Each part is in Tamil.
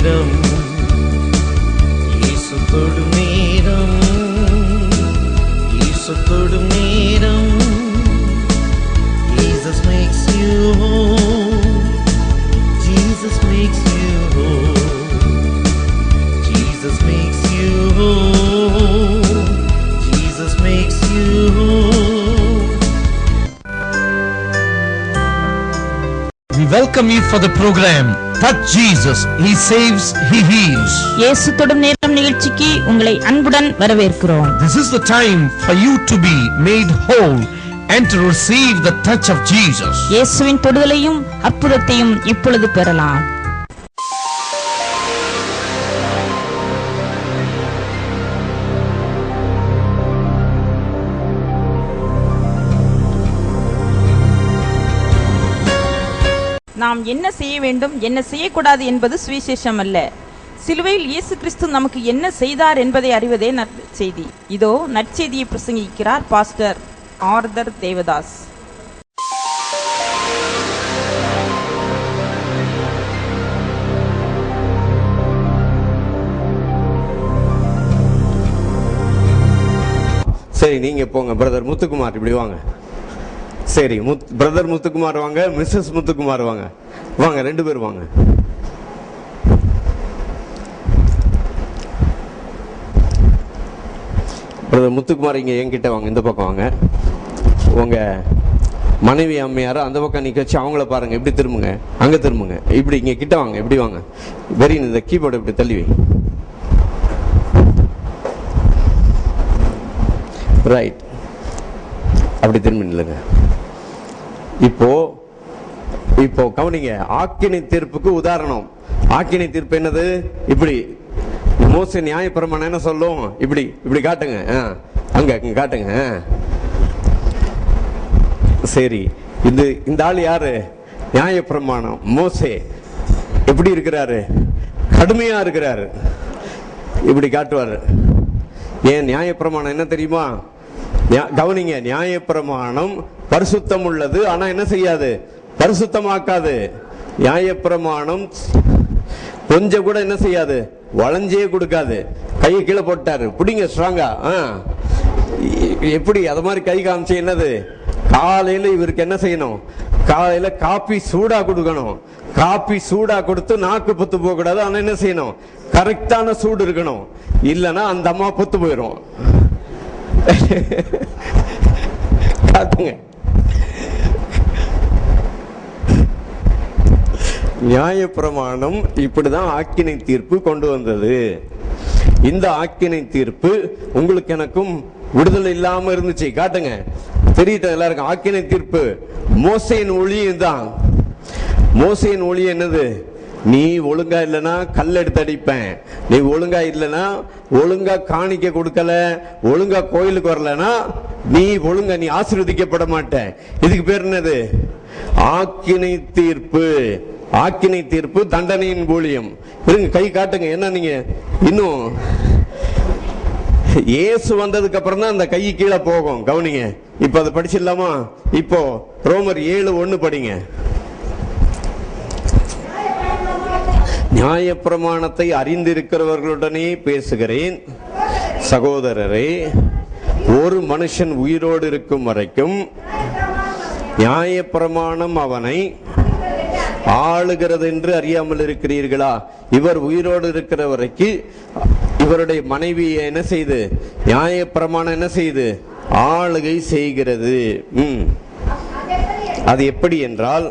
நேரம், இயேசு தொடும் நேரம், இயேசு தொடும் நேரம். Jesus makes you whole, Jesus makes you whole, Jesus makes you whole, Jesus makes you whole. We welcome you for the program Touch Jesus, He saves, He heals. இயேசு தொடும் நேரம் நிகழ்ச்சிக்கு உங்களை அன்புடன் வரவேற்கிறோம். This is the time for you to be made whole and to receive the touch of Jesus. இயேசுவின் தொடுதலையும் அற்புதத்தையும் இப்பொழுது பெறலாம். நாம் என்ன செய்ய வேண்டும், என்ன செய்யக்கூடாது என்பது சுவிசேஷம் அல்ல. சிலுவையில் இயேசு கிறிஸ்து நமக்கு என்ன செய்தார் என்பதை அறிவதே நற்செய்தி. இதோ நற்செய்தியை பிரசங்கிக்கிறார் பாஸ்டர் ஆர்தர் தேவதாஸ். சரி, நீங்க போங்க. பிரதர் முத்துக்குமார் இப்படி வாங்க. சரி, பிரதர் முத்துக்குமார் வாங்க, மிஸ்ஸஸ் முத்துக்குமார் வாங்க. வாங்க, ரெண்டு பேர் வாங்க. பிரதர் முத்துக்குமார் இங்க என்கிட்ட வாங்க, இந்த பக்கம் வாங்க. உங்க மனைவி அம்மையார அந்த பக்கம் நிக்க வச்சு அவங்கள பாருங்க. இப்படி திரும்புங்க, அங்க திரும்புங்க. இப்படி இங்க கிட்ட வாங்க, இப்படி வாங்க. வெரி, இந்த கீபோர்டு இப்படி தள்ளி வை. ரைட், அப்படி திரும்பி நில்லுங்க. இப்போ கவனிங்க. ஆக்கினை தீர்ப்புக்கு உதாரணம். ஆக்கினை தீர்ப்பு என்னது? இப்படி மோசே நியாயப்பிரமாணம் என்ன சொல்லும்? இப்படி இப்படி காட்டுங்க, அங்க காட்டுங்க. சரி, இந்த ஆள் யாரு? நியாயப்பிரமாணம். மோசே எப்படி இருக்கிறாரு? கடுமையா இருக்கிறாரு. இப்படி காட்டுவாரு. ஏன்? நியாயப்பிரமாணம் என்ன தெரியுமா? கவனிங்க, நியாயப்பிரமாணம் பரிசுத்தம் உள்ளது, ஆனா என்ன செய்யாது? பரிசுத்தமாக்காது. நியாயப்பிரமாணம் கொஞ்சம் கூட என்ன செய்யாது? வளைஞ்சே கொடுக்காது. கையை கீழே போட்டாரு, பிடிங்க ஸ்ட்ராங்கா. எப்படி அது மாதிரி கை காமிச்சு என்னது? காலையில இவருக்கு என்ன செய்யணும்? காலையில காப்பி சூடா கொடுக்கணும். காப்பி சூடா கொடுத்து நாக்கு புத்து போக கூடாது. ஆனா என்ன செய்யணும்? கரெக்டான சூடு இருக்கணும். இல்லைன்னா அந்த அம்மா புத்து போயிடும். காட்டுங்க. நியாயப்பிரமாணம் இப்படிதான் ஆக்கினை தீர்ப்பு கொண்டு வந்தது. இந்த ஆக்கினை தீர்ப்பு உங்களுக்கு எனக்கும் விடுதலை இல்லாம இருந்துச்சு. காட்டுங்க, தெரியுது எல்லாருக்கும். ஆக்கினை தீர்ப்பு மோசேயின் ஊழியம் தான். மோசேயின் ஊழியம் என்னது? நீ ஒழுங்கா இல்லைன்னா கல் எடுத்து அடிப்பேன். நீ ஒழுங்கா இல்லைன்னா, ஒழுங்கா காணிக்க கொடுக்கல, ஒழுங்கா கோயிலுக்கு வரலன்னா நீ ஆசீர்வதிக்கப்பட மாட்ட. இதுக்கு பேர் என்னது? ஆக்கினை தீர்ப்பு. ஆக்கினை தீர்ப்பு தண்டனையின் ஊழியம். இருங்க, கை காட்டுங்க. என்ன நீங்க இன்னும் இயேசு வந்ததுக்கு அப்புறம் தான் அந்த கை கீழே போகும். கவனிங்க. இப்ப அதை படிச்சிடலாமா? இப்போ ரோமர் 7:1 படிங்க. நியாயப்பிரமாணத்தை அறிந்திருக்கிறவர்களுடனே பேசுகிறேன், சகோதரரே. ஒரு மனுஷன் உயிரோடு இருக்கும் வரைக்கும் நியாயப்பிரமாணம் அவனை ஆளுகிறது என்று அறியாமல் இருக்கிறீர்களா? இவர் உயிரோடு இருக்கிற வரைக்கும் இவருடைய மனைவி என்ன செய்து? நியாயப்பிரமாணம் என்ன செய்து? ஆளுகை செய்கிறது. அது எப்படி என்றால்,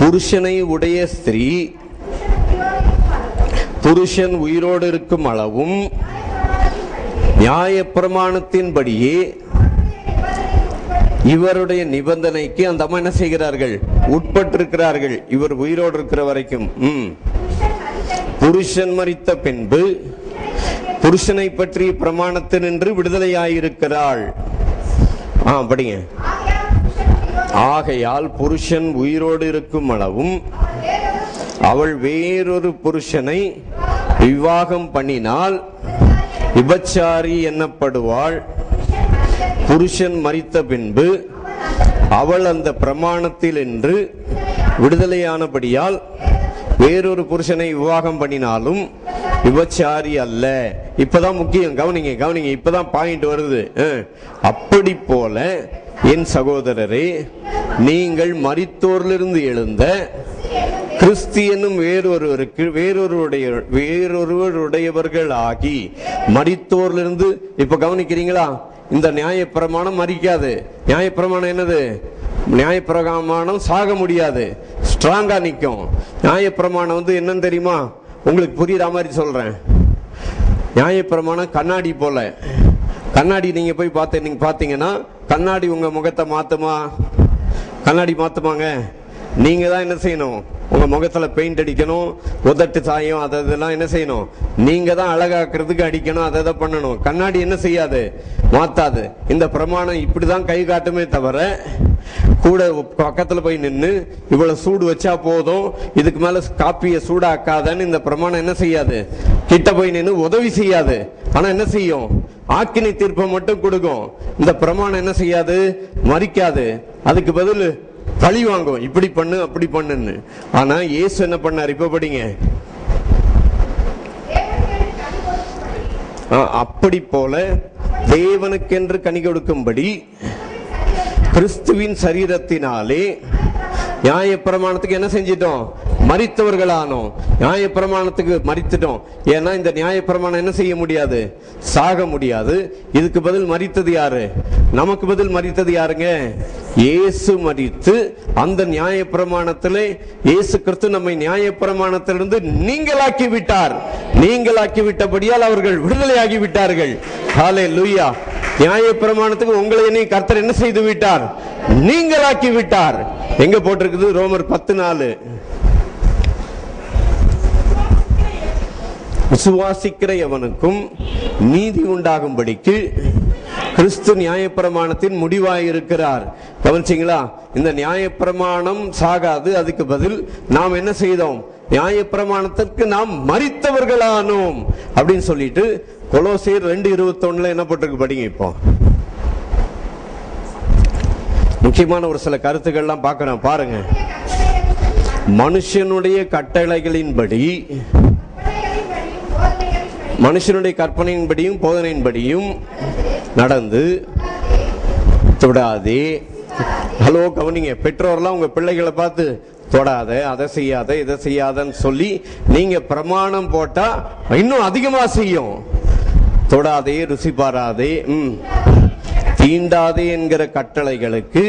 புருஷனை உடைய ஸ்திரீ புருஷன் உயிரோடு இருக்கும் அளவும் நியாயப்பிரமாணத்தின்படியே இவருடைய நிபந்தனைக்கு அந்த அம்மா என்ன செய்கிறார்கள்? உட்பட்டிருக்கிறார்கள். இவர் உயிரோடு இருக்கிற வரைக்கும். புருஷன் மரித்த பின்பு புருஷனை பற்றி பிரமாணத்தினின்று விடுதலையாயிருக்கிறாள். படிங்க. ஆகையால் புருஷன் உயிரோடு இருக்கும் அளவும் அவள் வேறொரு புருஷனை விவாகம் பண்ணினால் விபச்சாரி எண்ணப்படுவாள். புருஷன் மரித்த பின்பு அவள் அந்த பிரமாணத்தில் என்று விடுதலையானபடியால் வேறொரு புருஷனை விவாகம் பண்ணினாலும் விபச்சாரி அல்ல. இப்பதான் முக்கியம், கவனிங்க கவனிங்க, இப்பதான் பாயிண்ட் வருது. அப்படி போல என் சகோதரரே, நீங்கள் மரித்தோரிலிருந்து எழுந்த கிறிஸ்து என்னும் வேறொருவருடையவர்கள் ஆகி மரித்தோரிலிருந்து. இப்ப கவனிக்கிறீங்களா? இந்த நியாயப்பிரமாணம் மரிக்காது. நியாயப்பிரமாணம் என்னது? நியாயப்பிரமாணம் சாக முடியாது, ஸ்ட்ராங்கா நிற்கும். நியாயப்பிரமாணம் என்னன்னு தெரியுமா? உங்களுக்கு புரியுற மாதிரி சொல்றேன். நியாயப்பிரமாணம் கண்ணாடி போல. கண்ணாடி நீங்க போய் பாத்தீங்கன்னா கண்ணாடி உங்க முகத்தை மாத்துமா? கண்ணாடி மாத்துமாங்க? நீங்க தான் என்ன செய்யணும்? உங்க முகத்துல பெயிண்ட் அடிக்கணும், உதட்டு சாயம் அதெல்லாம் என்ன செய்யணும்? நீங்க தான் அழகாக்குறதுக்கு அடிக்கணும், அதை பண்ணணும். கண்ணாடி என்ன செய்யாது? மாத்தாது. இந்த பிரமாணம் இப்படிதான் கை காட்டுமே தவிர, கூட பக்கத்துல போய் நின்று இவ்வளவு சூடு வச்சா போதும், இதுக்கு மேல காப்பிய சூடாக்காதன்னு இந்த பிரமாணம் என்ன செய்யாது? கிட்ட போய் நின்று உதவி செய்யாது. ஆனா என்ன செய்யும்? ஆக்கினை தீர்ப்பை மட்டும் கொடுக்கும். இந்த பிரமாணம் என்ன செய்யாது? மரிக்காது. அதுக்கு பதில் பழி வாங்கும், இப்படி பண்ணு அப்படி பண்ணுன்னு. ஆனா இயேசு என்ன பண்ணார்? இப்ப படிங்க. அப்படி போல தேவனுக்கென்று கனி கொடுக்கும்படி கிறிஸ்துவின் சரீரத்தினாலே நியாயப்பிரமாணத்துக்கு என்ன செஞ்சிட்டோம்? மரித்தவர்களானோம். நியாயப்பிரமாணத்துக்கு மரித்துட்டோம். ஏன்னா இந்த நியாயப்பிரமாணம் என்ன செய்ய முடியாது? சாக முடியாது. இதுக்கு பதில் மரித்தது யாரு? நமக்கு பதில் மரித்தது யாருங்க? இயேசு மரித்து அந்த நியாயப்பிரமாணத்திலே இயேசு கிறிஸ்து நம்மை நியாயப்பிரமாணத்திலிருந்து நீங்களாக்கி விட்டார். நீங்களாக்கி விட்டபடியால் அவர்கள் விடுதலையாகி விட்டார்கள். ஹல்லேலூயா. நியாயப்பிரமாணத்துக்கு உங்களை கர்த்தர் என்ன செய்து விட்டார்? நீங்களாக்கி விட்டார். எங்க போட்டிருக்குது? ரோமர் 10:4. விசுவாசிக்கிற எவனுக்கும் நீதி உண்டாகும்படிக்கு கிறிஸ்து நியாயப்பிரமாணத்தின் முடிவாயிருக்கிறார். கவனிச்சீங்களா? இந்த நியாயப்பிரமாணம் சாகாது. அதுக்கு பதில் நாம் என்ன செய்தோம்? நியாயப்பிரமாணத்திற்கு நாம் மரித்தவர்களானோம் அப்படின்னு சொல்லிட்டு கொலோசியர் 2:21 என்ன போட்டிருக்கு? படிங்க. இப்போ முக்கியமான ஒரு சில கருத்துக்கள்லாம் பார்க்கிறோம், பாருங்க. மனுஷனுடைய கட்டளைகளின்படி, மனுஷனுடைய கற்பனையின்படியும் போதனையின்படியும் நடந்து தொடாதே. ஹலோ, கவனிங்க. பெற்றோர்லாம் உங்க பிள்ளைகளை பார்த்து தொடாத, அதை செய்யாத, இதை செய்யாதன்னு சொல்லி நீங்க பிரமாணம் போட்டா இன்னும் அதிகமா செய்யும். தொடாதே, ருசி பாராதே, தீண்டாதே என்கிற கட்டளைகளுக்கு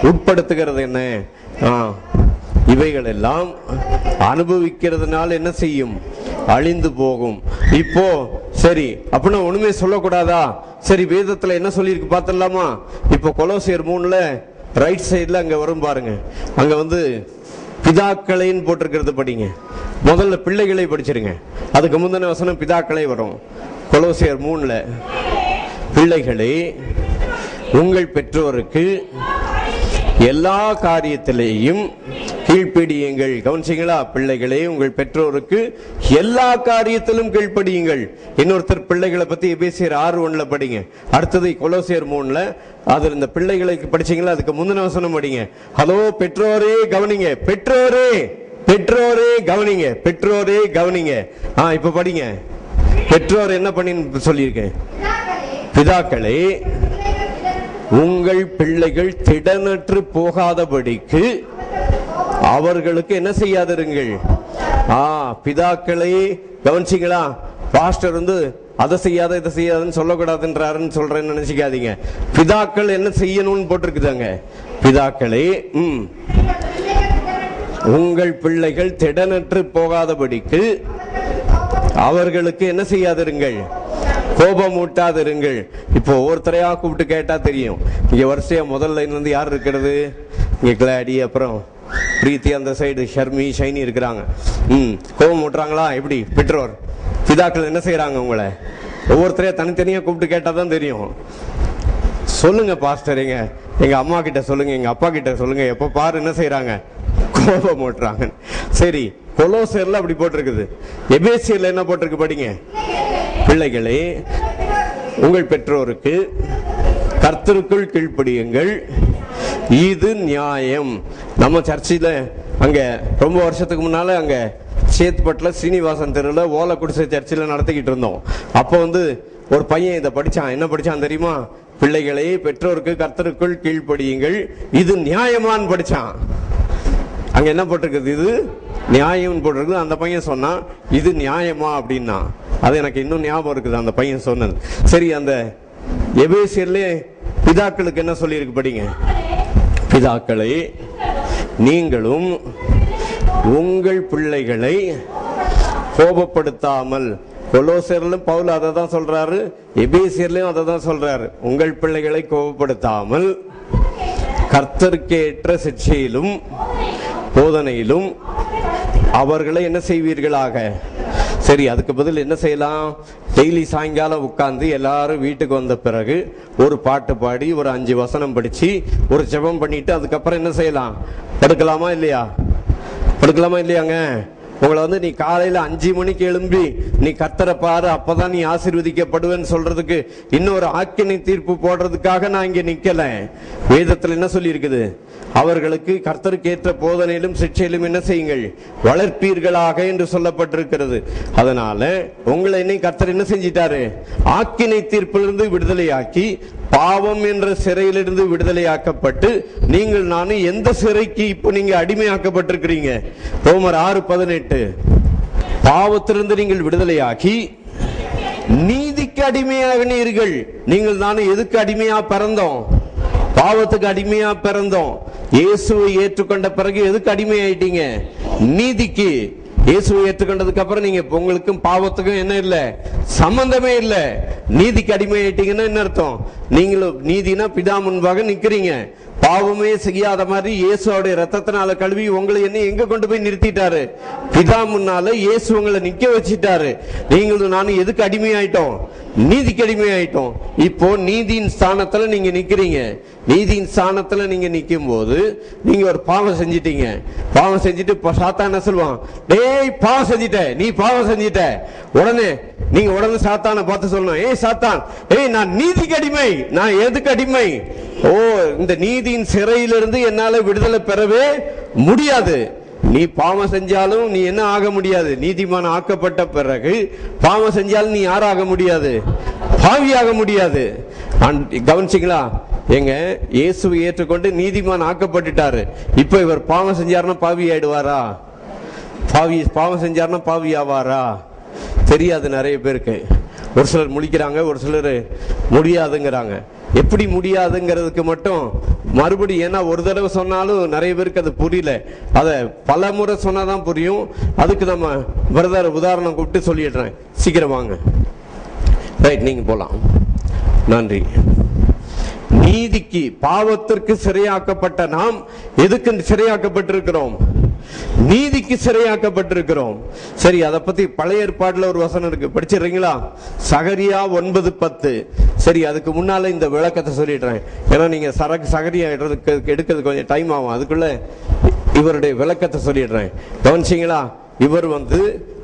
உட்படுத்துகிறது என்ன? இவைகள் எல்லாம் அனுபவிக்கிறதுனால என்ன செய்யும்? அழிந்து போகும். இப்போ சரி, அப்படின்னா ஒண்ணுமே சொல்லக்கூடாதா? சரி, வேதத்துல என்ன சொல்லியிருக்கு பார்த்துடலாமா? இப்போ கொலோசியர் 3 ரைட் சைட்ல அங்க வரும் பாருங்க. அங்க பிதாக்களைன்னு போட்டிருக்கிறது படிங்க. முதல்ல பிள்ளைகளை படிச்சிருங்க, அதுக்கு முந்தின வசனம் பிதாக்களை வரும். கொலோசியர் 3 பிள்ளைகளே, உங்கள் பெற்றோருக்கு எல்லா காரியத்திலேயும் கீழ்ப்படியுங்கள். கவனிச்சீங்களா? பிள்ளைகளே, உங்கள் பெற்றோருக்கு எல்லா காரியத்திலும் கீழ்ப்படியுங்கள். இன்னொருத்தர் பிள்ளைகளை பத்தி எபேசியர் 6:1 படிங்க. அடுத்தது கொலோசியர் 3 அது இந்த பிள்ளைகளை படிச்சீங்களா? அதுக்கு முந்தின வசனம் படிங்க. ஹலோ, பெற்றோரே கவனிங்க, பெற்றோரே பெற்றோரே கவனிங்க, பெற்றோரே கவனிங்க. இப்ப படிங்க. பெற்றோர் என்ன பண்ணி சொல்லியிருக்கேன்? பிதாக்களே, உங்கள் பிள்ளைகள் திடனற்று போகாதபடிக்கு அவர்களுக்கு என்ன செய்யாதிருங்கள். பிதாக்களே, கவனிச்சீங்களா? பாஸ்டர் அதை செய்யாத இதை செய்யாதுன்னு சொல்லக்கூடாதுன்றாருன்னு சொல்றேன்னு நினைச்சுக்காதீங்க. பிதாக்கள் என்ன செய்யணும்னு போட்டிருக்குதாங்க. பிதாக்களே, உங்கள் பிள்ளைகள் திடனற்று போகாதபடிக்கு அவர்களுக்கு என்ன செய்யாதிருங்கள், கோபம் ஊட்டாதிருங்கள். இப்போ ஒவ்வொருத்தரையா கூப்பிட்டு கேட்டா தெரியும். இங்க வரிசையா முதல்ல யார் இருக்கிறது? இங்க கிளாடி, அப்புறம் பிரீத்தி, அந்த சைடு ஷர்மி, ஷைனி இருக்கிறாங்க. கோபம் ஊட்டுறாங்களா? எப்படி? பெற்றோர் பிதாக்கள் என்ன செய்யறாங்க? உங்களை ஒவ்வொருத்தரையா தனித்தனியா கூப்பிட்டு கேட்டாதான் தெரியும். சொல்லுங்க பாஸ்டர், எங்க அம்மா கிட்ட சொல்லுங்க, எங்க அப்பா கிட்ட சொல்லுங்க, எப்ப பாரு என்ன செய்யறாங்க? கோபம் ஊட்டுறாங்க. சரி, கொலோசியர்ல அப்படி போட்டிருக்குது. எபேசியர்ல என்ன போட்டிருக்கு படிங்க. பிள்ளைகளே, உங்கள் பெற்றோருக்கு கர்த்தருக்குள் கீழ்ப்படியுங்கள், இது நியாயம். நம்ம சர்ச்சில் அங்க ரொம்ப வருஷத்துக்கு முன்னால அங்க சேத்பட்டில் ஸ்ரீனிவாசன் தெருவில் ஓலை குடிசை சர்ச்சில் நடத்திக்கிட்டு இருந்தோம். அப்போ ஒரு பையன் இதை படிச்சான். என்ன படிச்சான் தெரியுமா? பிள்ளைகளே பெற்றோருக்கு கர்த்தருக்குள் கீழ்ப்படியுங்கள், இது நியாயமான்னு படிச்சான். அங்க என்ன போட்டிருக்குது? இது நியாயம் போட்டிருக்குது. அந்த பையன் சொன்னான் இது நியாயமா அப்படின்னா. அது எனக்கு இன்னும் ஞாபகம் இருக்குது அந்த பையன் சொன்னது. சரி, அந்த எபேசியர்லே பிதாக்களுக்கு என்ன சொல்லியிருக்கு படிங்க. பிதாக்களை நீங்களும் உங்கள் பிள்ளைகளை கோபப்படுத்தாமல், கொலோசியர்லும் பவுல் அதை தான் சொல்றாரு, எபேசியர்லயும் அதை தான் சொல்றாரு. உங்கள் பிள்ளைகளை கோபப்படுத்தாமல் கர்த்தருக்கேற்ற சிக்ஷையிலும் போதனையிலும் அவர்களை என்ன செய்வீர்களாக. சரி, அதுக்கு பதில் என்ன செய்யலாம்? டெய்லி சாயங்காலம் உட்கார்ந்து எல்லாரும் வீட்டுக்கு வந்த பிறகு ஒரு பாட்டு பாடி ஒரு 5 வசனம் படிச்சு ஒரு ஜெபம் பண்ணிட்டு அதுக்கப்புறம் என்ன செய்யலாம்? படுக்கலாமா இல்லையா? படுக்கலாமா இல்லையாங்க? உங்களை நீ காலையில 5 மணிக்கு எழும்பி நீ கர்த்தரை பாரு, அப்பதான் நீ ஆசீர்வதிக்கப்படுவேன்னு சொல்றதுக்கு இன்னொரு ஆக்கினை தீர்ப்பு போடுறதுக்காக நான் இங்க நிக்கல. வேதத்துல என்ன சொல்லி இருக்குது? அவர்களுக்கு கர்த்தருக்கு ஏற்ற போதனையிலும் சிக்ஷையிலும் என்ன செய்யுங்கள், வளர்ப்பீர்களாக என்று சொல்லப்பட்டிருக்கிறது. அதனால உங்களை இன்னைக்கு கர்த்தர் என்ன செஞ்சிட்டாரு? ஆக்கினை தீர்ப்பிலிருந்து விடுதலையாக்கி பாவம் என்ற சிறையிலிருந்து விடுதலையாக்கப்பட்டு நீங்கள் நானும் எந்த சிறைக்கு இப்போ நீங்க அடிமையாக்கப்பட்டிருக்கிறீங்க? ரோமர் 6:18. பாவத்திலிருந்து நீங்கள் விடுதலையாக்கி நீதிக்கு அடிமையாகினீர்கள். நீங்கள் நானும் எதுக்கு அடிமையா பிறந்தோம்? பாவத்துக்கு அடிமையா பிறந்தோம். இயேசுவை ஏற்றுக்கொண்ட பிறகு எதுக்கு அடிமை ஆயிட்டீங்க? நீதிக்கு. இயேசுவை ஏற்றுக்கொண்டதுக்கு அப்புறம் நீங்க உங்களுக்கும் பாவத்துக்கும் என்ன இல்ல, சம்பந்தமே இல்ல. நீதிக்கு அடிமை ஆயிட்டீங்கன்னா என்ன அர்த்தம்? நீங்களும் நீதினா பிதா முன்பாக நிக்கிறீங்க. பாவமே செய்யாத மாதிரி இயேசுவோடைய ரத்தத்தினால கழுவி உங்களை என்ன எங்க கொண்டு போய் நிறுத்திட்டாரு? பிதா முன்னால இயேசு உங்களை நிக்க வச்சிட்டாரு. நீங்களும் நானும் எதுக்கு அடிமையாயிட்டோம்? நீதிக்கு அடிமையாயிட்டோம். இப்போ நீதியின் ஸ்தானத்துல நீங்க நிக்கிறீங்க. நீதியின் ஸ்தானத்துல நீங்க நிக்கும் போது நீங்க ஒரு பாவம் செஞ்சிட்டீங்க. பாவம் செஞ்சுட்டு சாத்தான் என்ன சொல்லுவான்? டேய் பாவம் செஞ்சிட்ட, நீ பாவம் செஞ்சிட்ட. உடனே சாத்தானை பார்த்து சொல்லணும், ஏய் சாத்தான், நான் நீதிக்கு அடிமை. நான் எதுக்கு அடிமை? இந்த நீதியின் சிறையிலிருந்து என்னால விடுதலை பெறவே முடியாது. நீ பாவம் செஞ்சாலும் நீ என்ன ஆக முடியாது? நீதிமான் ஆக்கப்பட்ட பிறகு பாவம் செஞ்சாலும் நீ யாராக முடியாது? பாவியாக முடியாது. கவனிச்சிங்களா? எங்க இயேசுவை ஏற்றுக்கொண்டு நீதிமான் ஆக்கப்பட்டுட்டாரு. இப்ப இவர் பாவம் செஞ்சாருன்னா பாவி ஆயிடுவாரா? பாவம் செஞ்சாருன்னா பாவி ஆவாரா? தெரியாது நிறைய பேருக்கு. ஒரு சிலர் முழிக்கிறாங்க, ஒரு சிலர் முடியாதுங்கிறாங்க. எப்படி முடியாதுங்கிறதுக்கு மட்டும் மறுபடியும், ஏன்னா ஒரு தடவை சொன்னாலும் நிறைய பேருக்கு அது புரியல. அதை பல முறை சொன்னாதான் புரியும். அதுக்கு நம்ம பிரதர் உதாரணம் கூப்பிட்டு சொல்லிடுறேன். சீக்கிரம் வாங்க. ரைட், நீங்க போலாம். நன்றி. நீதிக்கு, பாவத்திற்கு சிறையாக்கப்பட்ட நாம் எதுக்கு சிறையாக்கப்பட்டிருக்கிறோம்? நீதிக்கு சிறையாக்கப்பட்டிருக்கிறோம். சரி, அதை பத்தி பழைய ஏற்பாடுல ஒரு வசனம் இருக்கு, படிச்சிடுறீங்களா? சகரியா 9:10. சரி, அதுக்கு முன்னால இந்த விளக்கத்தை சொல்லிடுறேன். ஏன்னா நீங்க சகரியா எடுக்கிறது கொஞ்சம் டைம் ஆகும். அதுக்குள்ள இவருடைய விளக்கத்தை சொல்லிடுறேன். கவனிச்சிங்களா? இவர்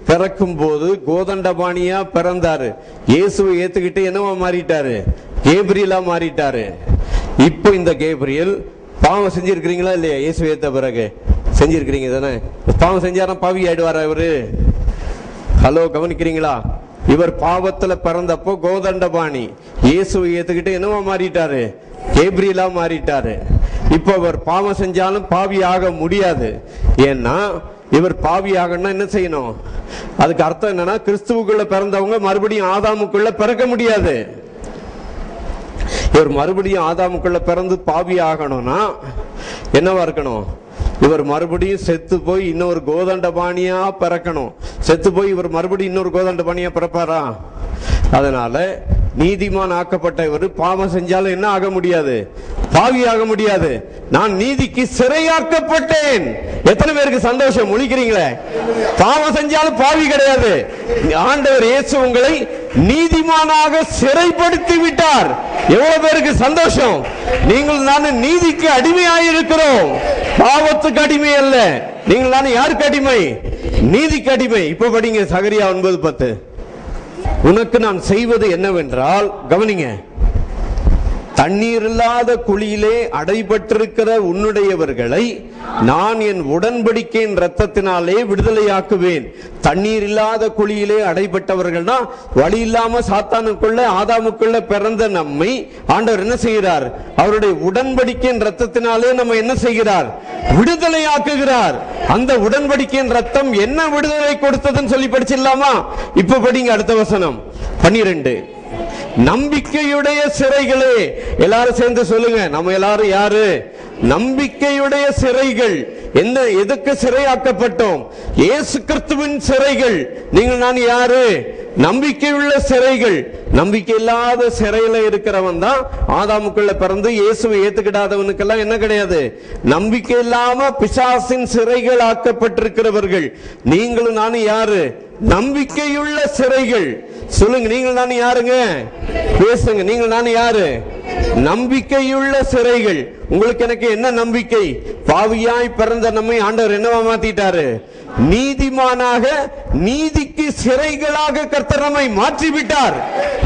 பிறக்கும் போது கோதண்டபாணியா பிறந்தாரு. இயேசுவை ஏத்துக்கிட்டு என்னவா மாறிட்டாரு? கேப்ரியலா மாறிட்டாரு. இப்போ இந்த கேப்ரியல் பாவம் செஞ்சிருக்கிறீங்களா இல்லையா? இயேசு ஏத்த பிறகு செஞ்சிருக்கிறீங்க தானே? பாவம் செஞ்சாரா பாவி ஆயிடுவாரா இவரு? ஹலோ, கவனிக்கிறீங்களா? இவர் பாவத்துல பிறந்தப்போ கோதண்டபாணி, இயேசுவை ஏத்துக்கிட்டு என்னவா மாறிட்டாரு? கேப்ரியலா மாறிட்டாரு. இப்ப இவர் பாவம் செஞ்சாலும் பாவி ஆக முடியாது. ஏன்னா இவர் பாவி ஆகணும்னா என்ன செய்யணும்? அதுக்கு அர்த்தம் என்னன்னா, கிறிஸ்துவுக்குள்ள பிறந்தவங்க மறுபடியும் ஆதாமுக்குள்ள பிறக்க முடியாது. இவர் மறுபடியும் ஆதாமுக்குள்ள பிறந்து பாவி ஆகணும்னா என்னவா இருக்கணும்? இவர் மறுபடியும் செத்து போய் இன்னொரு கோதண்டபாணியா பிறக்கணும். செத்து போய் இவர் மறுபடியும் இன்னொரு கோதண்டபாணியா பிறப்பாரா? அதனால நீதிமான் ஆக்கப்பட்ட இவர் பாவம் செஞ்சாலும் என்ன ஆக முடியாது? பாவி ஆக முடியாது. நான் நீதிக்கு சிறையாக்கப்பட்டேன். எத்தனை பேருக்கு சந்தோஷம்? முழிக்கிறீங்களே. பாவம் செஞ்சாலும் பாவி கிடையாது. ஆண்டவர் இயேசு உங்களை நீதிமானாக சிறைப்படுத்தி விட்டார். எவ்வளவு பேருக்கு சந்தோஷம்? நீங்கள் நானும் நீதிக்கு அடிமையாயிருக்கிறோம். பாவத்துக்கு அடிமை அல்ல. நீங்கள் நானும் யாருக்கு அடிமை? நீதிக்கு அடிமை. இப்ப படிங்க சகரியா 9:10. உனக்கு நான் செய்வது என்னவென்றால், கவனிங்க, தண்ணீர் இல்லாத குழியிலே அடைபட்டிருக்கிற உன்னுடையவர்களை நான் என் உடன்படிக்கையின் இரத்தத்தினாலே விடுதலையாக்குவேன். தண்ணீர் இல்லாத குழியிலே அடைபட்டவர்கள்னா வழி இல்லாம சாத்தானுக்குள்ள ஆதாமுக்குள்ள பிறந்த நம்மை ஆண்டவர் என்ன செய்கிறார்? அவருடைய உடன்படிக்கையின் இரத்தத்தினாலே நம்ம என்ன செய்கிறார்? விடுதலையாக்குகிறார். அந்த உடன்படிக்கையின் இரத்தம் என்ன விடுதலை கொடுத்ததுன்னு சொல்லி படிச்சிடலாமா? இப்ப படிங்க அடுத்த வசனம் 12. நம்பிக்கையுடைய சிறைகளே, எல்லாரும் சேர்ந்து சொல்லுங்க. நம்ம எல்லாரும் யாரு? நம்பிக்கையுடைய சிறைகள். என்ன, எதுக்கு சிறையாக்கப்பட்டோம்? இயேசு கிறிஸ்துவின் சிறைகள். நீங்கள் நான் யாரு? நம்பிக்கையுள்ள சிறைகள். நம்பிக்கை இல்லாத சிறையில இருக்கிறவன் தான் ஆதாமுக்குள்ள பிறந்து இயேசுவை ஏத்துக்கிடாதவனுக்கெல்லாம் என்ன கிடையாது? நம்பிக்கை இல்லாம பிசாசின் சிறைகள் ஆக்கப்பட்டிருக்கிறவர்கள். நீங்களும் நானும் யாரு? நம்பிக்கையுள்ள சிறைகள். சொல்லுங்க, நீங்கள் நானும் யாருங்க? பேசுங்க. நீங்கள் நானும் யாரு? நம்பிக்கையுள்ள சிறைகள். உங்களுக்கு எனக்கு என்ன நம்பிக்கை? பாவியாய் பிறந்த நம்மை ஆண்டவர் என்னவா மாத்திட்டாரு? நீதிமானாக, நீதிக்கு சிறைகளாக கர்த்தர் நம்மை மாற்றிவிட்டார்.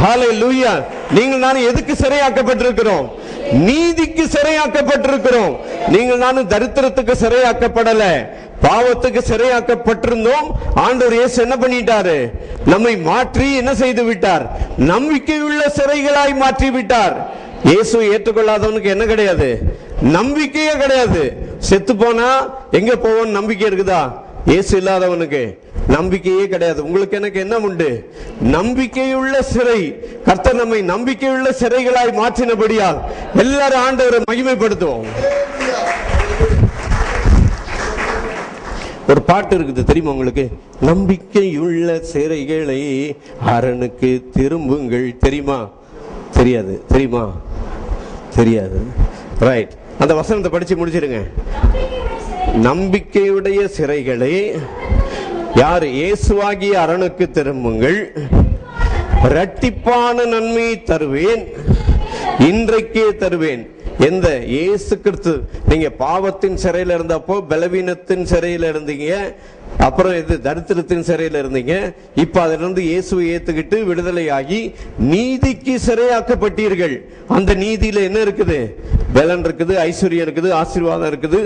ஹல்லேலூயா. நீங்கள் நானும் எதுக்கு சிறையாக்கப்பட்டிருக்கிறோம்? நீதிக்கு சிறையாக்கப்பட்டிருக்கிறோம். நீங்கள் நானும் தரித்திரத்துக்கு சிறையாக்கப்படல, பாவத்துக்கு சிறையாக்கப்பட்டிருந்தோம். ஆண்டவர் இயேசு என்ன பண்ணிட்டாரு? நம்மை மாற்றி என்ன செய்து விட்டார்? நம்பிக்கையுள்ள சிறைகளாய் மாற்றி விட்டார். இயேசுவை ஏற்றுக்கொள்ளாதவனுக்கு என்ன கிடையாது? நம்பிக்கையே கிடையாது. செத்து போனா எங்க போவோம்? நம்பிக்கை இருக்குதா? இயேசு இல்லாதவனுக்கு நம்பிக்கையே கிடையாது. உங்களுக்கு எனக்கு என்ன உண்டு? நம்பிக்கையுள்ள சிறை. கர்த்தர் நம்மை நம்பிக்கையுள்ள சிறைகளாய் மாற்றினபடியால் எல்லாரும் ஆண்டவரை மகிமைப்படுத்துவோம். ஒரு பாட்டு இருக்குது தெரியுமா உங்களுக்கு? நம்பிக்கையுள்ள சிறைகளை அரணுக்கு திரும்புங்கள். தெரியுமா? தெரியாது. தெரியுமா? தெரியாது. ரைட், அந்த வசனத்தை படிச்சு முடிச்சிருங்க. நம்பிக்கையுடைய சிறைகளை யார்? இயேசுவாகிய அரணுக்கு திரும்புங்கள், இரட்டிப்பான நன்மையை தருவேன், இன்றைக்கே தருவேன். எந்த? இயேசு கிறிஸ்து. நீங்க பாவத்தின் சிறையில இருந்தப்போ பலவீனத்தின் சிறையில இருந்தீங்க, அப்புறம் இது தரித்திரத்தின் சிறையில இருந்தீங்க. இப்ப அதிலிருந்து இயேசுவை ஏத்துக்கிட்டு விடுதலையாகி நீதிக்கு சிறையாக்கப்பட்டீர்கள். அந்த நீதியில என்ன இருக்குது? பலன் இருக்குது, ஐஸ்வர்யம் இருக்குது, ஆசீர்வாதம் இருக்குது,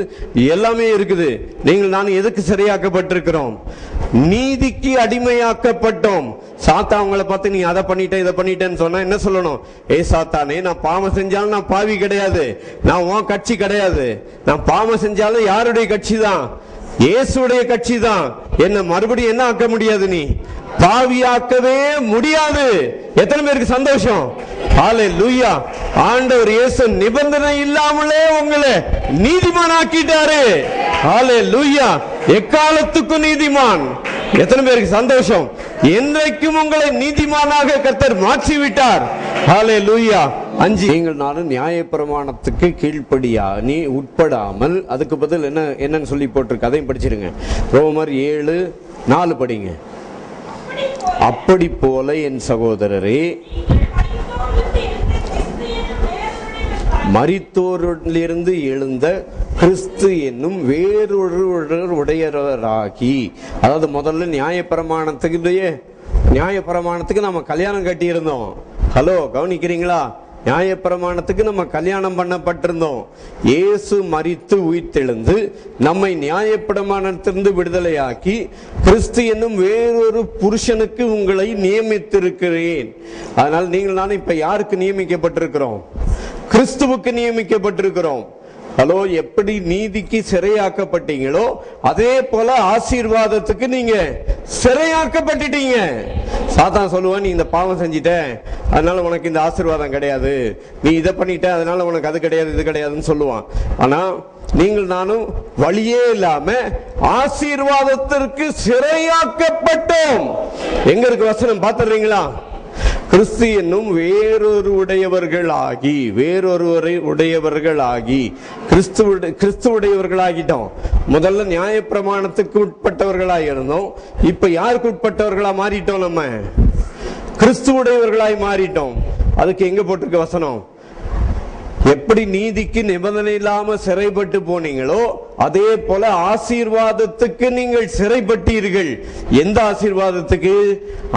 எல்லாமே இருக்குது. நீங்கள் நான் எதுக்கு சிறையாக்கப்பட்டிருக்கிறோம்? நீதிக்கு அடிமையாக்கப்பட்டோம். சாத்தா அவங்கள பார்த்து நீ அதை பண்ணிட்ட இதை பண்ணிட்டேன்னு சொன்னா என்ன சொல்லணும்? ஏ சாத்தானே, நான் பாவம் செஞ்சாலும் நான் பாவி கிடையாது, நான் உன் கட்சி கிடையாது. நான் பாவம் செஞ்சாலும் யாருடைய கட்சி தான்? இயேசுடைய கட்சி தான். என்ன மறுபடியும் என்ன ஆக்க முடியாது? நீ பாவியாக்கவே முடியாது. எத்தனை பேருக்கு சந்தோஷம்? ஹல்லேலூயா. ஆண்டவர் இயேசு நிபந்தனை இல்லாமலே உங்களை நீதிமான் ஆக்கிட்டாரு. ஹல்லேலூயா. எக்காலத்துக்கும் நீதிமான். எத்தனை பேருக்கு சந்தோஷம்? என்றைக்கும் உங்களை நீதிமானாக கர்த்தர் மாற்றி விட்டார். ஹல்லேலூயா. 5, நீங்கள் நானும் நியாயப்பிரமாணத்துக்கு கீழ்ப்படியா நீ உட்படாமல், அதுக்கு பதில் என்னன்னு சொல்லி போட்டிருக்கு, அதையும் படிச்சிருங்க. ரோமர் 7:4 படிங்க. அப்படி போல என் சகோதரரே, மரித்தோரிலிருந்து எழுந்த கிறிஸ்து என்னும் வேறொரு உடையவராகி. அதாவது முதல்ல நியாயப்பிரமாணத்துக்கு நம்ம கல்யாணம் கட்டி இருந்தோம். ஹலோ, கவனிக்கிறீங்களா? நியாயப்பிரமாணத்துக்கு நம்ம கல்யாணம் பண்ணப்பட்டிருந்தோம். இயேசு மரித்து உயிர்த்தெழுந்து நம்மை நியாயப்பிரமாணத்திலிருந்து விடுதலையாக்கி கிறிஸ்து என்னும் வேறொரு புருஷனுக்கு உங்களை நியமித்திருக்கிறேன். அதனால் நீங்கள் நானும் இப்ப யாருக்கு நியமிக்கப்பட்டிருக்கிறோம்? கிறிஸ்துவுக்கு நியமிக்கப்பட்டிருக்கிறோம். ஹலோ, எப்படி நீதிக்கு சிறையாக்கப்பட்டீங்களோ அதே போல ஆசீர்வாதத்துக்கு நீங்க சிறையாக்கப்பட்டுட்டீங்க. சாத்தான் சொல்லுவான், நீ இந்த பாவம் செஞ்சிட்ட அதனால உனக்கு இந்த ஆசீர்வாதம் கிடையாது, நீ இதை பண்ணிட்ட அதனால உனக்கு அது கிடையாது இது கிடையாதுன்னு சொல்லுவான். ஆனா நீங்கள் நானும் வழியே இல்லாம ஆசீர்வாதத்திற்கு சிறையாக்கப்பட்டோம். எங்க இருக்கு வசனம் பாத்துறீங்களா? கிறிஸ்து என்னும் வேறொரு உடையவர்களாகி கிறிஸ்து உடையவர்களாகிட்டோம். முதல்ல நியாயப்பிரமாணத்துக்கு உட்பட்டவர்களாய் இருந்தோம். இப்ப யாருக்கு உட்பட்டவர்களா மாறிட்டோம்? நம்ம கிறிஸ்து உடையவர்களாய் மாறிட்டோம். அதுக்கு எங்க போட்டிருக்க வசனம்? எப்படி நீதிக்கு நிபந்தனை இல்லாம சிறைப்பட்டு போனீங்களோ அதே போல ஆசீர்வாதத்துக்கு நீங்கள் சிறைப்பட்டீர்கள். எந்த ஆசீர்வாதத்துக்கு?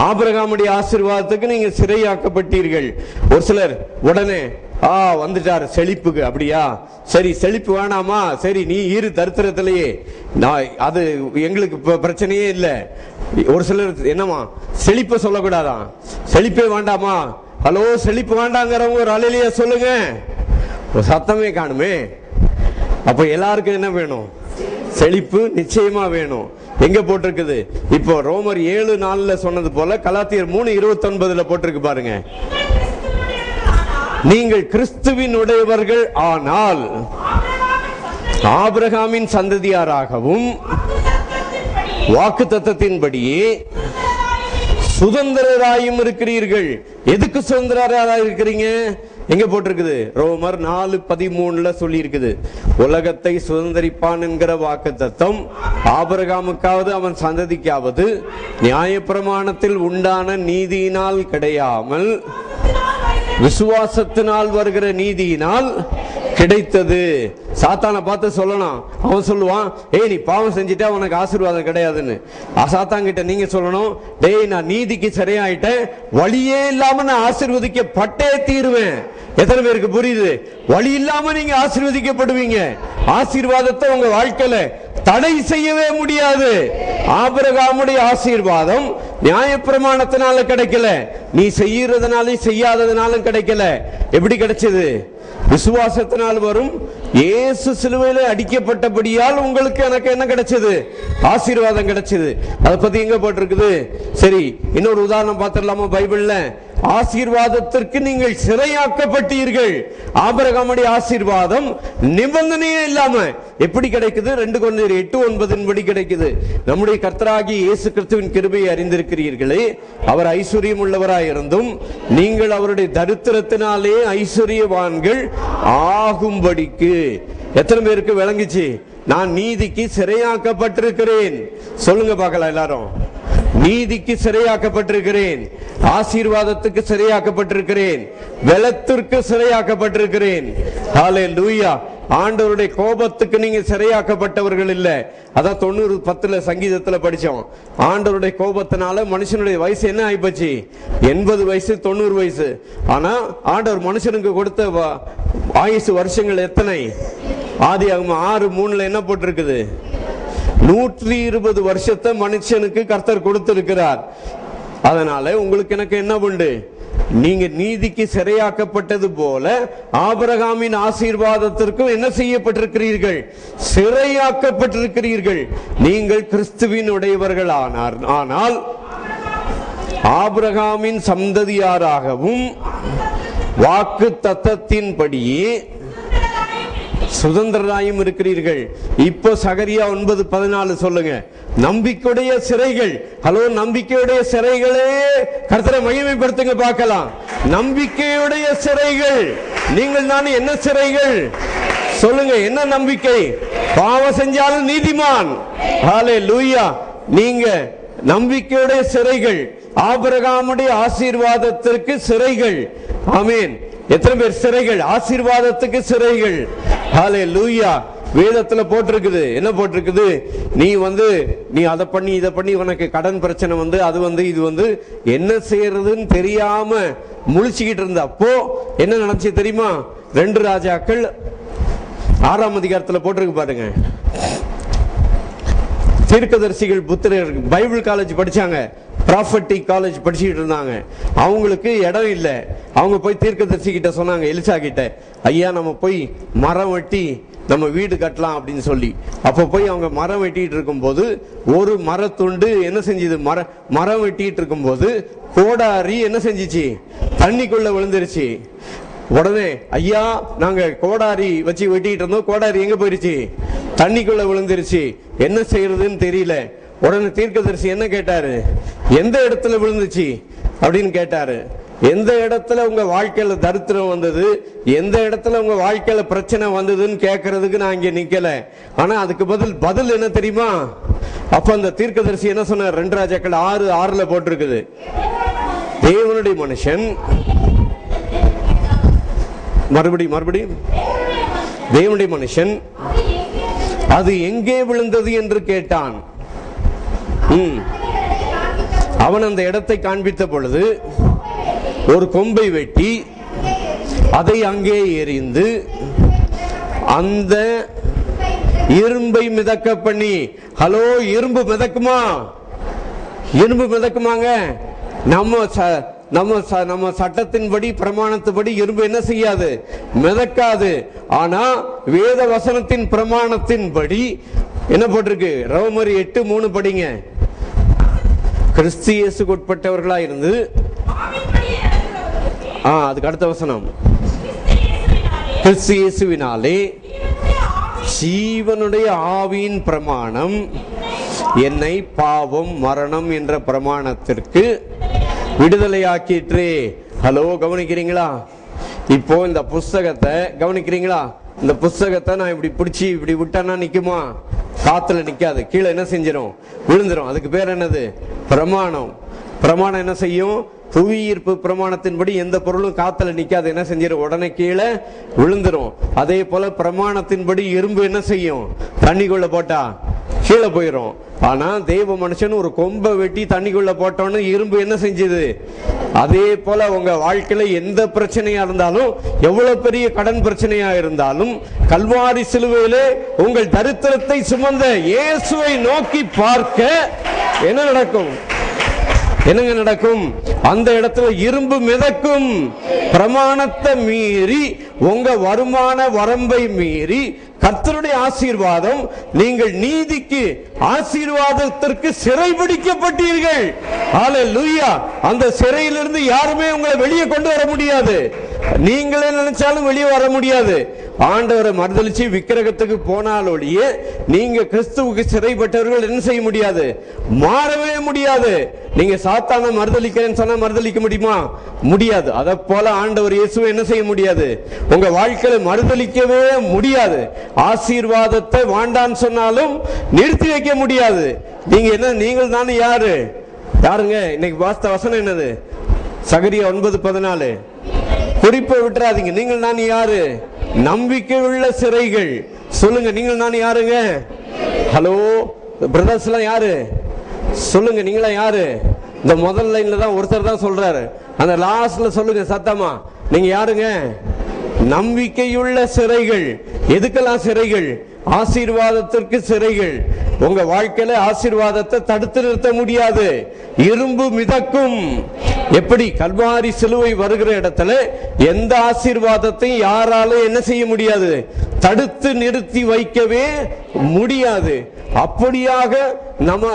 ஆபிரகாமுடைய ஆசீர்வாதத்துக்கு நீங்க சிறையாக்கப்பட்டீர்கள். ஒரு சிலர் உடனே வந்துட்டாரு செழிப்புக்கு. அப்படியா, சரி செழிப்பு வேணாமா, சரி நீ இரு தரித்திரத்திலேயே, நான் அது எங்களுக்கு பிரச்சனையே இல்லை. ஒரு சிலர் என்னமா செழிப்பை சொல்லக்கூடாதான், செழிப்பே வேண்டாமா? ஹலோ, செழிப்பு வேண்டாங்கிறவங்க ஒரு அல்லேலூயா சொல்லுங்க. சத்தமே காணுமே. அப்ப எல்லாருக்கும் என்ன வேணும்? செழிப்பு நிச்சயமா வேணும். எங்க போட்டிருக்குது? இப்போ ரோமர் 7:4 சொன்னது போல கலாத்தியர் 3:29 போட்டிருக்கு பாருங்க. நீங்கள் கிறிஸ்துவின் உடையவர்கள் ஆனால் ஆபிரகாமின் சந்ததியாராகவும் வாக்குத்தத்தத்தின்படியே சுதந்திரராயும் இருக்கிறீர்கள். எதுக்கு சுதந்திரராக இருக்கிறீங்க? எங்க போட்டிருக்குது? ரோமர் 4:13 சொல்லி இருக்குது. உலகத்தை சுதந்திரிப்பான் என்கிற வாக்குத்தத்தம் ஆபிரகாமுக்காவது அவன் சந்ததிக்காவது நியாயப்பிரமாணத்தில் உண்டான நீதியினால் கிடையாமல் விசுவாசத்தினால் வருகிற நீதியினால் கிடைத்தது. சாத்தானை பார்த்து சொல்லணும். அவன் சொல்லுவான், ஏய் நீ பாவம் செஞ்சுட்டா உனக்கு ஆசீர்வாதம் கிடையாதுன்னு. சாத்தான் கிட்ட நீங்க சொல்லணும், டேய் நான் நீதிக்கு சரியாயிட்டேன், வழியே இல்லாம நான் ஆசீர்வதிக்கப்பட்டே தீருவேன். எத்தனை பேருக்கு புரியுது? வழி இல்லாம நீங்க ஆசீர்வதிக்கப்படுவீங்க. ஆசீர்வாதத்தை உங்க வாழ்க்கையில தடை செய்யவே முடியாது. ஆபிரகாமுடைய ஆசீர்வாதம் நியாயப்பிரமாணத்தினால கிடைக்கல, நீ செய்யறதுனாலும் செய்யாததுனாலும் கிடைக்கல. எப்படி கிடைச்சது? விசுவாசத்தினால் வரும். இயேசு சிலுவையிலே அடிக்கப்பட்டபடியால் உங்களுக்கு எனக்கு என்ன கிடைச்சது? ஆசீர்வாதம் கிடைச்சது. அதை பத்தி எங்க போட்டிருக்குது? சரி, இன்னொரு உதாரணம் பார்த்துடலாமா? பைபிள்ல ஆசீர்வாதத்திற்கு நீங்கள் சிறையாக்கப்பட்டீர்கள். ஆபிரகாமுடைய ஆசீர்வாதம் நிபந்தனையே இல்லாம எப்படி கிடைக்குது? 2 கொரிந்தியர் 8:9 படி கிடைக்குது. நம்முடைய கர்த்தராகிய இயேசு கிறிஸ்துவின் கிருபையை அறிந்திருக்கிறீர்களே, அவர் ஐஸ்வர்யம் உள்ளவராயிருந்தும் நீங்கள் அவருடைய தரித்திரத்தினாலே ஐஸ்வர்யவான்கள் ஆகும்படிக்கு. எத்தனை பேருக்கு விளங்குச்சு? நான் நீதிக்கு சிறையாக்கப்பட்டிருக்கிறேன். சொல்லுங்க பார்க்கலாம் எல்லாரும். நீதிக்கு சிறையாக்கப்பட்டிருக்கிறேன், ஆசீர்வாதத்துக்கு சிறையாக்கப்பட்டிருக்கிறேன், வெலத்திற்கு சிறையாக்கப்பட்டிருக்கிறேன். ஹல்லேலூயா. ஆண்டவருடைய கோபத்துக்கு நீங்க சிறையாக்கப்பட்டவர்கள் இல்ல. அதான் 90:10 சங்கீதத்துல படிச்சோம். ஆண்டவருடைய கோபத்தினால மனுஷனுடைய வயசு என்ன ஆயிப்போச்சு? 80 வயசு 90 வயசு. ஆனா ஆண்டவர் மனுஷனுக்கு கொடுத்த ஆயுசு வருஷங்கள் எத்தனை? ஆதியாகமம் 6:3 என்ன போட்டிருக்குது? 120 வருஷத்தை மனுஷனுக்கு கர்த்தர் கொடுத்திருக்கிறார். அதனால உங்களுக்கு எனக்கு என்ன உண்டு? நீங்க நீதிக்கு சிறையாக்கப்பட்டது போல ஆபிரகாமின் ஆசீர்வாதத்திற்கும் என்ன செய்யப்பட்டிருக்கிறீர்கள்? சிறையாக்கப்பட்டிருக்கிறீர்கள். நீங்கள் கிறிஸ்துவின் உடையவர்கள் ஆனால் ஆபிரகாமின் சந்ததியாராகவும் வாக்கு தத்தத்தின்படியே சுதந்திரராயும் இருக்கிறீர்கள். இப்போ சகரியா 9:14 சொல்லுங்க. நம்பிக்கையுடைய சிறைகள். ஹலோ, நம்பிக்கையுடைய சிறைகளே கர்த்தரை மகிமைப்படுத்துங்க பார்க்கலாம். நம்பிக்கையுடைய சிறைகள். நீங்கள் நான் என்ன சிறைகள்? சொல்லுங்க, என்ன நம்பிக்கை? பாவம் செஞ்சாலும் நீதிமான். ஹல்லேலூயா. நீங்க நம்பிக்கையுடைய சிறைகள், ஆபிரகாமுடைய ஆசீர்வாதத்திற்கு சிறைகள். ஆமென். எத்தனை பேர் சிறைகள்? ஆசீர்வாதத்துக்கு சிறைகள். ஹல்லேலூயா. வேதத்துல போட்டிருக்குது. என்ன போட்டிருக்குது? நீ அதை பண்ணி இதை பண்ணி உனக்கு கடன் பிரச்சனை அது இது என்ன செய்யறதுன்னு தெரியாம முழிச்சுக்கிட்டு இருந்த அப்போ என்ன நினைச்சு தெரியுமா? 2 ராஜாக்கள் 6ஆம் அதிகாரத்துல போட்டிருக்கு பாருங்க. தீர்க்கதரிசிகள் புத்திரர் பைபிள் காலேஜ் படிச்சாங்க, ப்ராஃபட்டிக் காலேஜ் படிச்சுட்டு இருந்தாங்க. அவங்களுக்கு இடம் இல்லை. அவங்க போய் தீர்க்கதரிசி கிட்ட சொன்னாங்க, எலிசா கிட்ட, ஐயா நம்ம போய் மரம் வெட்டி நம்ம வீடு கட்டலாம் அப்படின்னு சொல்லி. அப்ப போய் அவங்க மரம் வெட்டிட்டு இருக்கும் போது ஒரு மரத்துண்டு என்ன செஞ்சது? மரம் வெட்டிட்டு இருக்கும் போது கோடாரி என்ன செஞ்சிச்சு? தண்ணிக்குள்ள விழுந்துருச்சு. உடனே ஐயா நாங்க கோடாரி வச்சு வெட்டிட்டு இருந்தோம், கோடாரி எங்க போயிருச்சு? தண்ணிக்குள்ள விழுந்துருச்சு, என்ன செய்யறதுன்னு தெரியல. உடனே தீர்க்கதரிசி என்ன கேட்டாரு? எந்த இடத்துல விழுந்துச்சு அப்படின்னு கேட்டாரு. எந்த இடத்துல உங்க வாழ்க்கையில தரித்திரம் வந்தது, எந்த இடத்துல உங்க வாழ்க்கையில பிரச்சனை வந்ததுன்னு கேட்கறதுக்கு நான் இங்க நிக்கல. ஆனா அதுக்கு பதில் என்ன தெரியுமா? அப்ப அந்த தீர்க்கதரிசி என்ன சொன்னார்? 2 ராஜாக்கள் 6:6 போட்டிருக்குது. தேவனுடைய மனுஷன் மறுபடியும் தேவனுடைய மனுஷன் அது எங்கே விழுந்தது என்று கேட்டான். அவன் அந்த இடத்தை காண்பித்த பொழுது ஒரு கொம்பை வெட்டி அதை அங்கே எரிந்து அந்த இரும்பை மிதக்க பண்ணி. ஹலோ, இரும்பு மிதக்குமா? இரும்பு மிதக்குமாங்க? நம்ம சட்டத்தின்படி, பிரமாணத்தின்படி இரும்பு என்ன செய்யாது? மிதக்காது. ஆனா வேத வசனத்தின் பிரமாணத்தின்படி என்ன போட்டிருக்கு? ரோமர் 8:3 படிங்க. கிறிஸ்து இயேசுக்கு உட்பட்டவர்களா இருந்து, அதுக்கு அடுத்த வசனம், கிறிஸ்து இயேசுவினாலே ஜீவனுடைய ஆவியின் பிரமாணம் என்னை பாவம் மரணம் என்ற பிரமாணத்திற்கு விடுதலையாக்கிற்று. ஹலோ, கவனிக்கிறீங்களா? இப்போ இந்த புஸ்தகத்தை கவனிக்கிறீங்களா? இந்த புஸ்தகத்தை நான் இப்படி பிடிச்சி இப்படி விட்டேன்னா நிக்குமா? காத்துல நிக்காது, கீழே என்ன செஞ்சிடும்? விழுந்துரும். அதுக்கு பேர் என்னது? பிரமாணம். பிரமாணம் என்ன செய்யும்? புவி ஈர்ப்பு பிரமாணத்தின்படி எந்த பொருளும் காத்துல நிக்காது, என்ன செஞ்சிடும்? உடனே கீழே விழுந்துரும். அதே போல பிரமாணத்தின்படி இரும்பு என்ன செய்யும்? தண்ணிக்குள்ள போட்டா கீழே போயிடும். ஆனா தேவ மனுஷன் ஒரு கொம்பை வெட்டி தண்ணிக்குள்ள போட்டோன்னு இரும்பு என்ன செஞ்சது? அதே போல உங்க வாழ்க்கையில எந்த பிரச்சனையா இருந்தாலும், எவ்வளவு பெரிய கடன் பிரச்சனையா இருந்தாலும், கல்வாரி சிலுவையிலே உங்கள் தரித்திரத்தை சுமந்த இயேசுவை நோக்கி பார்க்க என்ன நடக்கும்? என்னங்க நடக்கும்? அந்த இடத்துல இரும்பு மிதக்கும். பிரமாணத்தை மீறி, உங்க வருமான வரம்பை மீறி கர்த்தருடைய ஆசீர்வாதம், நீங்கள் நீதிக்கு ஆசீர்வாதத்திற்கு சிறைபிடிக்கப்பட்டீர்கள். ஹல்லேலூயா. அந்த சிறையிலிருந்து யாருமே உங்களை வெளியே கொண்டு வர முடியாது. நீங்களே நினைச்சாலும் வெளியே வர முடியாது. ஆண்டவரை மறுதலிச்சு விக்கிரகத்துக்கு போனாலொழிய நீங்க கிறிஸ்துவுக்கு சிறைப்பட்டவர்கள் என்ன செய்ய முடியாது? மாறவே முடியாது. நீங்க சாத்தான மறுதலிக்கிறேன்னு சொன்னா மறுதலிக்க முடியுமா? முடியாது. அத போல ஆண்டவர் இயேசுவை என்ன செய்ய முடியாது? உங்க வாழ்க்கையில மறுதலிக்கவே முடியாது. ஆசீர்வாதத்தை வாண்டான்னு சொன்னாலும் நிறுத்தி வைக்க முடியாது. நீங்க என்ன? நீங்கள் தானே யாரு? யாருங்க? இன்னைக்கு வாஸ்த வசனம் என்னது? சகரியா 9:14. குறிப்பை விட்டுறாதீங்க. நீங்கள் நான் யாரு? நம்பிக்கை உள்ள சிறைகள். சொல்லுங்க, நீங்கள் நான் யாருங்க? ஹலோ பிரதர்ஸ் எல்லாம் யாரு? சொல்லுங்க, நீங்களா யாரு? இந்த முதல் லைன்ல தான் ஒருத்தர் தான் சொல்றாரு. அந்த லாஸ்ட்ல சொல்லுங்க சத்தமா, நீங்க யாருங்க? நம்பிக்கையுள்ள சிறைகள். எதுக்கெல்லாம் சிறைகள்? ஆசீர்வாதத்திற்கு சிறைகள். உங்க வாழ்க்கையில ஆசீர்வாதத்தை தடுத்து நிறுத்த முடியாது. இரும்பு மிதக்கும். எப்படி? கல்வாரி சிலுவை வருகிற இடத்துல எந்த ஆசீர்வாதத்தையும் யாராலும் என்ன செய்ய முடியாது? தடுத்து நிறுத்தி வைக்கவே முடியாது. அப்படியாக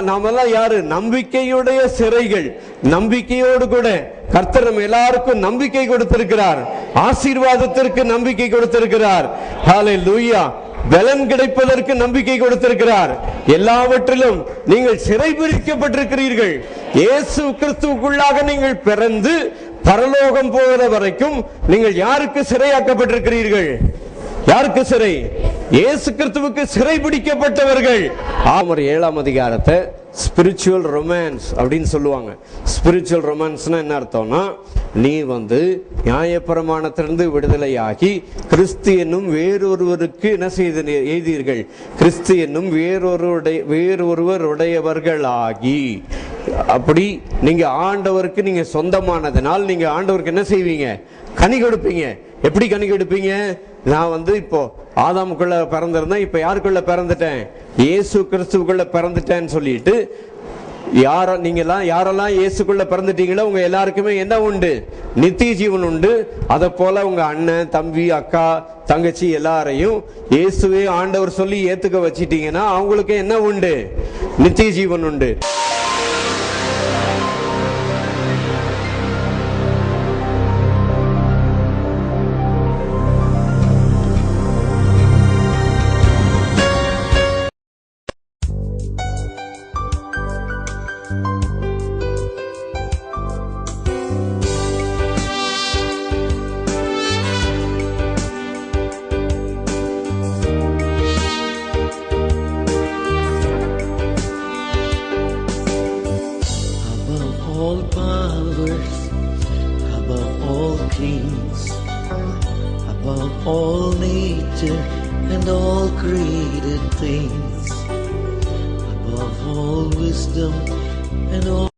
நாமெல்லாம் யாரு? நம்பிக்கையுடைய சிறைகள். நம்பிக்கையோடு கூட கர்த்தர் நம்ம எல்லாருக்கும் நம்பிக்கை கொடுத்திருக்கிறார். ஆசீர்வாதத்திற்கு நம்பிக்கை கொடுத்திருக்கிறார். ஹல்லேலூயா. பலன் கிடைப்பதற்கு நம்பிக்கை கொடுத்திருக்கிறார். எல்லாவற்றிலும் நீங்கள் சிறைபிடிக்கப்பட்டிருக்கிறீர்கள். இயேசு கிறிஸ்துவுக்குள்ளாக நீங்கள் பிறந்து பரலோகம் போகிற வரைக்கும் நீங்கள் யாருக்கு சிறையாக்கப்பட்டிருக்கிறீர்கள்? யாருக்கு சிறை? இயேசு கிறிஸ்துவுக்கு சிறை பிடிக்கப்பட்டவர்கள். 7ஆம் அதிகாரத்தை ஸ்பிரிச்சுவல் ரொமான்ஸ் அப்படின்னு சொல்லுவாங்க. ஸ்பிரிச்சுவல் ரொமான்ஸ்னா என்ன அர்த்தம்னா, நீ நியாயப்பிரமாணத்திலிருந்து விடுதலையாகி கிறிஸ்து என்னும் வேறொருவருக்கு என்ன செய்து எழுதீர்கள்? கிறிஸ்து என்னும் வேறொருவருடையவர்களாகி. அப்படி நீங்க ஆண்டவருக்கு நீங்க சொந்தமானதனால் நீங்க ஆண்டவருக்கு என்ன செய்வீங்க? கனி கொடுப்பீங்க. எப்படி கனி கொடுப்பீங்க? நான் இப்போ ஆதாமுக்குள்ள பிறந்திருந்தேன், இப்ப யாருக்குள்ள பிறந்துட்டேன்? இயேசு கிறிஸ்துவுக்குள்ள பிறந்துட்டேன்னு சொல்லிட்டு யாரெல்லாம் இயேசுக்குள்ள பிறந்துட்டீங்களோ உங்க எல்லாருக்குமே என்ன உண்டு? நித்திய ஜீவன் உண்டு. அத போல உங்க அண்ணன், தம்பி, அக்கா, தங்கச்சி எல்லாரையும் இயேசுவே ஆண்டவர் சொல்லி ஏத்துக்க வச்சிட்டீங்கன்னா அவங்களுக்கு என்ன உண்டு? நித்திய ஜீவன் உண்டு. All powers, above all kings, above all nature and all created things, above all wisdom and all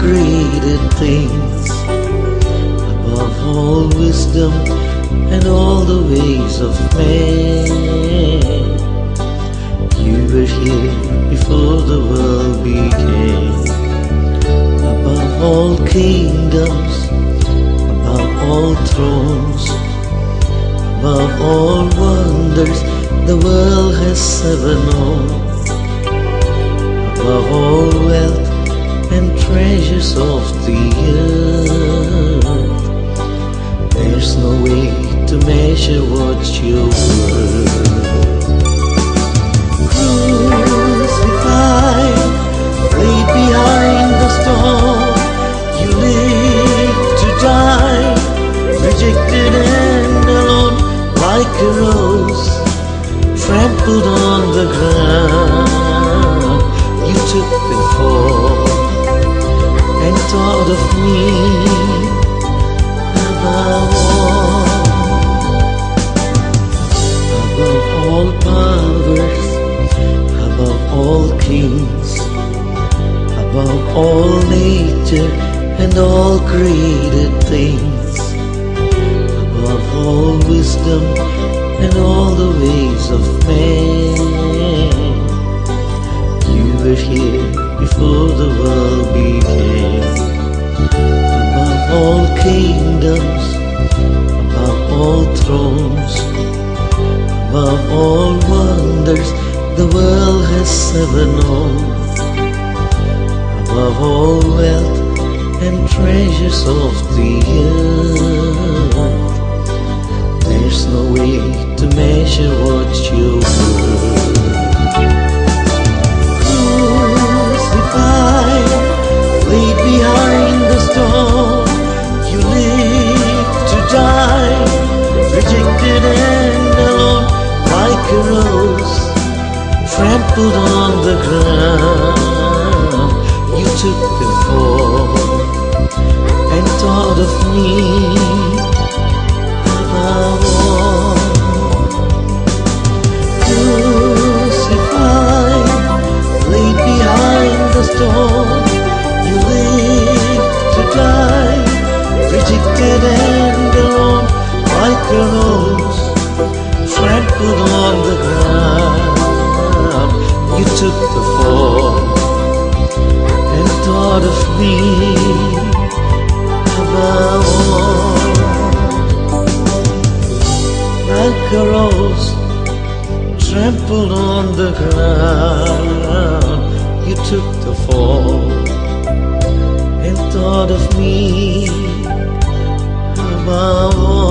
created things, above all wisdom and all the ways of man. You were here before the world began, above all kingdoms, above all thrones, above all wonders the world has ever known, above all wealth and treasures of the earth. There's no way to measure what you're worth. Crucified, laid behind the stone, you live to die, rejected and alone, like a rose trampled on the ground. You took the fall and thought of me above all powers, above all kings, above all nature and all created things, above all wisdom and all the ways of man. You were here before the world began, above all kingdoms, above all thrones, above all wonders the world has ever known, above all wealth and treasures of the earth. There's no way to measure what you're worth. Crucified, laid behind the stone, you live to die, rejected and alone, like a rose trampled on the ground. You took the fall and thought of me above all. Crucified, laid behind the stone, you live to die, rejected and alone, like a rose trampled on the ground. You took the fall and thought of me above all. Like a rose trampled on the ground, you took the fall and thought of me above all.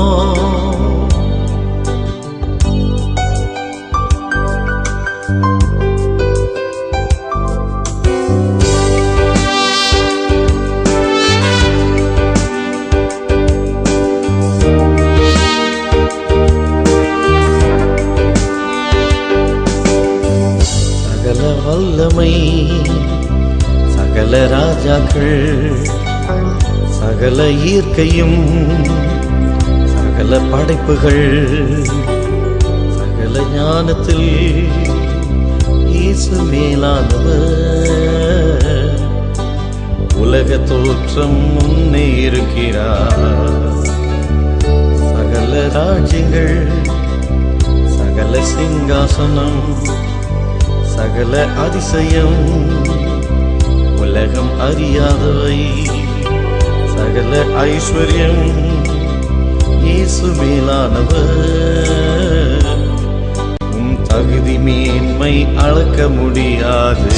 வல்லமை சகல ராஜாக்கள், சகல இயற்கையும், சகல படைப்புகள், சகல ஞானத்தில் இயேசு மேலானவர். உலக தோற்றம் முன்னே இருக்கிறார். சகல ராஜ்யங்கள், சகல சிங்காசனம், சகல அதிசயம், உலகம் அறியாதவை, சகல ஐஸ்வர்யம் இயேசு மேலானவர். உம் தகுதி மேன்மை அளக்க முடியாது.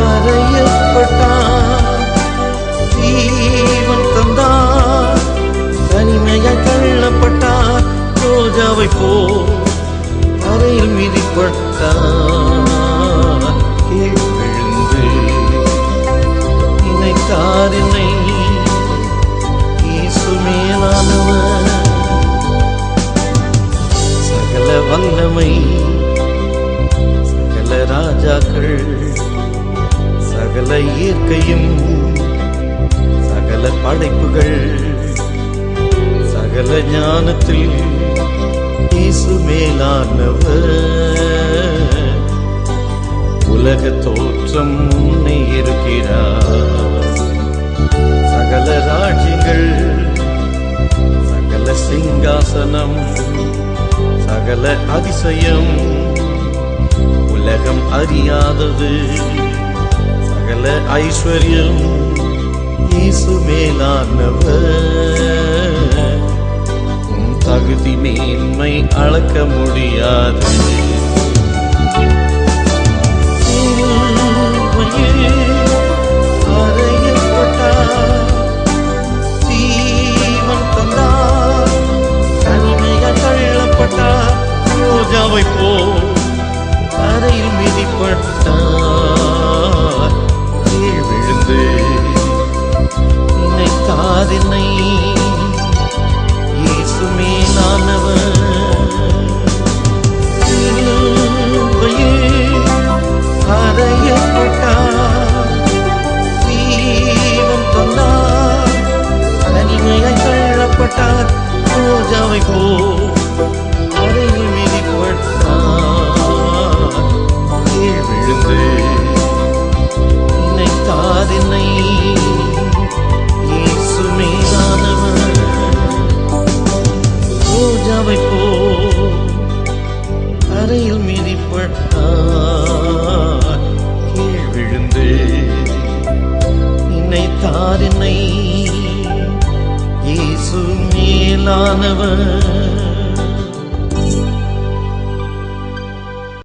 அறையப்பட்டார், ஜீவன் தந்தார், தனிமையாய் தள்ளப்பட்டார், ரோஜாவை போல் தரையில் மிதிப்பட்டார். எழுந்து நினைத்தார் என்னை, இயேசு மேலானவர். சகல வல்லமை, சகல ராஜாக்கள், சகல இயற்கையும், சகல படைப்புகள், சகல ஞானத்தில் இயேசு மேலானவர். உலக தோற்றம் முன்னே இருக்கிறார். சகல ராஜ்யங்கள், சகல சிங்காசனம், சகல அதிசயம், உலகம் அறியாதது, சகல ஐஸ்வர்யம், இயேசு மேலானவர். உன் தகுதி மேன்மை அளக்க முடியாது. அறையப்பட்டார், ஜீவன் தந்தார், தனிமையாய் தள்ளப்பட்டார், ரோஜாவை போல் அறையில் மிதிப்பட்டார். கீழ் விழுந்து நினைத்தார் என்னை, இயேசு மேலானவர். அறையப்பட்டார், ஜீவன் தந்தார், தனிமையாய் தள்ளப்பட்டார், ரோஜாவை போல் அறையில் மிதிப்பட்டார். கீழ் விழுந்து நினைத்தார் என்னை, இயேசு மேலானவர். ரோஜாவை போல் அறையில் மிதிப்பட்டார். கீழ் விழுந்து நினைத்தார் என்னை, இயேசு மேலானவர்.